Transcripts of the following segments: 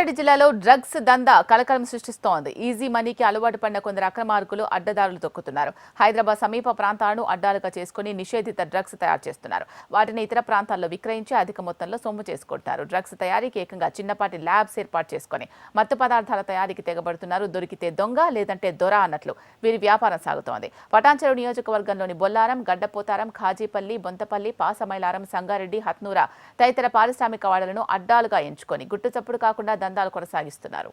సంగారెడ్డి జిల్లాలో డ్రగ్స్ దందా కలకలం సృష్టిస్తోంది. ఈజీ మనీకి అలవాటు పడిన కొందరు అక్రమార్కులు అడ్డదారులు తొక్కుతున్నారు. హైదరాబాద్ సమీప ప్రాంతాలను అడ్డాలుగా చేసుకుని నిషేధిత డ్రగ్స్ తయారు చేస్తున్నారు. వాటిని ఇతర ప్రాంతాల్లో విక్రయించి అధిక మొత్తంలో సొమ్ము చేసుకుంటున్నారు. డ్రగ్స్ తయారీకి ఏకంగా చిన్నపాటి ల్యాబ్స్ ఏర్పాటు చేసుకుని మత్తు పదార్థాల తయారీకి తెగబడుతున్నారు. దొరికితే దొంగ లేదంటే దొర అన్నట్లు వీరి వ్యాపారం సాగుతోంది. పటాన్చెరు నియోజకవర్గంలోని బొల్లారం, గడ్డపోతారం, ఖాజీపల్లి, బొంతపల్లి, పాసమైలారం, సంగారెడ్డి, హత్నూర తదితర పారిశ్రామిక వాడలను అడ్డాలుగా ఎంచుకొని గుట్టుచప్పుడు కాకుండా దందాలు కొనసాగిస్తున్నారు.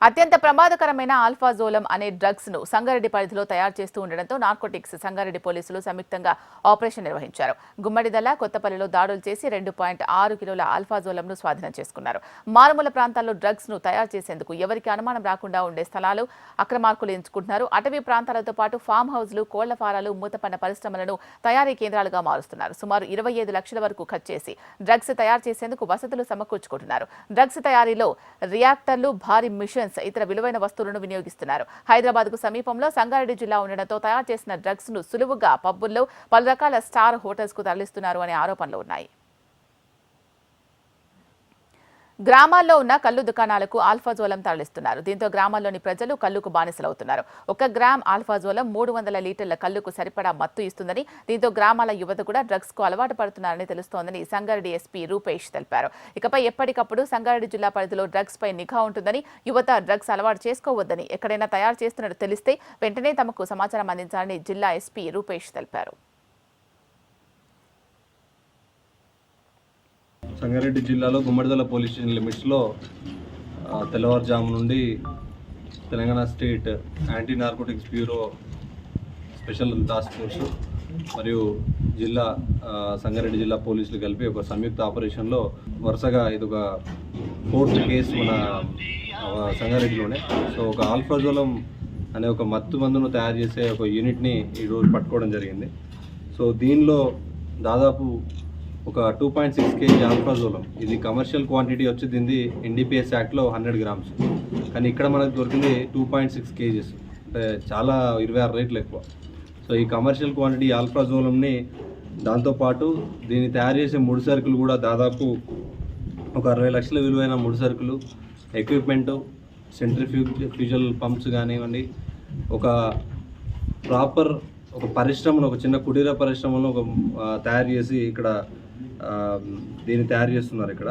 అత్యంత ప్రమాదకరమైన ఆల్ఫాజోలం అనే డ్రగ్స్ ను సంగారెడ్డి పరిధిలో తయారు చేస్తూ ఉండడంతో నార్కోటిక్స్ సంగారెడ్డి పోలీసులు సంయుక్తంగా ఆపరేషన్ నిర్వహించారు. గుమ్మడిదల, కొత్తపల్లిలో దాడులు చేసి 2.6 కిలోల ఆల్ఫాజోలంను స్వాధీనం చేసుకున్నారు. మారుమూల ప్రాంతాల్లో డ్రగ్స్ ను తయారు చేసేందుకు ఎవరికి అనుమానం రాకుండా ఉండే స్థలాలు అక్రమార్కులు ఎంచుకుంటున్నారు. అటవీ ప్రాంతాలతో పాటు ఫామ్ హౌస్లు, కోళ్ల ఫారాలు, మూతపన్న పరిశ్రమలను తయారీ కేంద్రాలుగా మారుస్తున్నారు. సుమారు 25 లక్షల వరకు ఖర్చు చేసి డ్రగ్స్ తయారు చేసేందుకు వసతులు సమకూర్చుకుంటున్నారు. డ్రగ్స్ తయారీలో రియాక్టర్లు, భారీ మిషన్స్, ఇతర విలువైన వస్తువులను వినియోగిస్తున్నారు. హైదరాబాద్ కు సమీపంలో సంగారెడ్డి జిల్లా ఉండడంతో తయారు చేసిన డ్రగ్స్ ను సులువుగా పబ్బుల్లో, పలు రకాల స్టార్ హోటల్స్ కు తరలిస్తున్నారు అనే ఆరోపణలు ఉన్నాయి. గ్రామాల్లో ఉన్న కల్లు దుకాణాలకు ఆల్ఫాజోలం తరలిస్తున్నారు. దీంతో గ్రామాల్లోని ప్రజలు కల్లుకు బానిసలవుతున్నారు. 1 గ్రామ్ ఆల్ఫాజోలం 300 లీటర్ల కల్లుకు సరిపడా మత్తు ఇస్తుందని, దీంతో గ్రామాల యువత కూడా డ్రగ్స్ కు అలవాటు పడుతున్నారని తెలుస్తోందని సంగారెడ్డి ఎస్పీ రూపేష్ తెలిపారు. ఇకపై ఎప్పటికప్పుడు సంగారెడ్డి జిల్లా పరిధిలో డ్రగ్స్ పై నిఘా ఉంటుందని, యువత డ్రగ్స్ అలవాటు చేసుకోవద్దని, ఎక్కడైనా తయారు చేస్తున్నట్టు తెలిస్తే వెంటనే తమకు సమాచారం అందించాలని జిల్లా ఎస్పీ రూపేష్ తెలిపారు. సంగారెడ్డి జిల్లాలో గుమ్మడిదల పోలీస్ స్టేషన్ లిమిట్స్లో తెల్లవారుజాము నుండి Telangana state anti narcotics bureau special task force మరియు సంగారెడ్డి జిల్లా పోలీసులు కలిపి ఒక సంయుక్త ఆపరేషన్లో వరుసగా ఇది ఒక 4th కేసు మన సంగారెడ్డిలోనే. సో ఒక ఆల్ఫాజోలం అనే ఒక మత్తు మందును తయారు చేసే ఒక యూనిట్ని ఈరోజు పట్టుకోవడం జరిగింది. సో దీనిలో దాదాపు ఒక 2.6 kg ఆల్ఫాజోలం, ఇది కమర్షియల్ క్వాంటిటీ వచ్చి దీనిది NDPS యాక్ట్లో 100 grams, కానీ ఇక్కడ మనకు దొరికింది 2.6 kgs, అంటే చాలా 26 రేట్లు ఎక్కువ. సో ఈ కమర్షియల్ క్వాంటిటీ ఆల్ఫాజోలంని దాంతోపాటు దీన్ని తయారు చేసే ముడి సరుకులు కూడా దాదాపు ఒక 60 లక్షల విలువైన ముడి సరుకులు, ఎక్విప్మెంటు, సెంట్రిఫ్యూజల్ పంప్స్ కానివ్వండి, ఒక ప్రాపర్ ఒక పరిశ్రమను, ఒక చిన్న కుటీర పరిశ్రమను తయారు చేసి ఇక్కడ దీన్ని తయారు చేస్తున్నారు ఇక్కడ.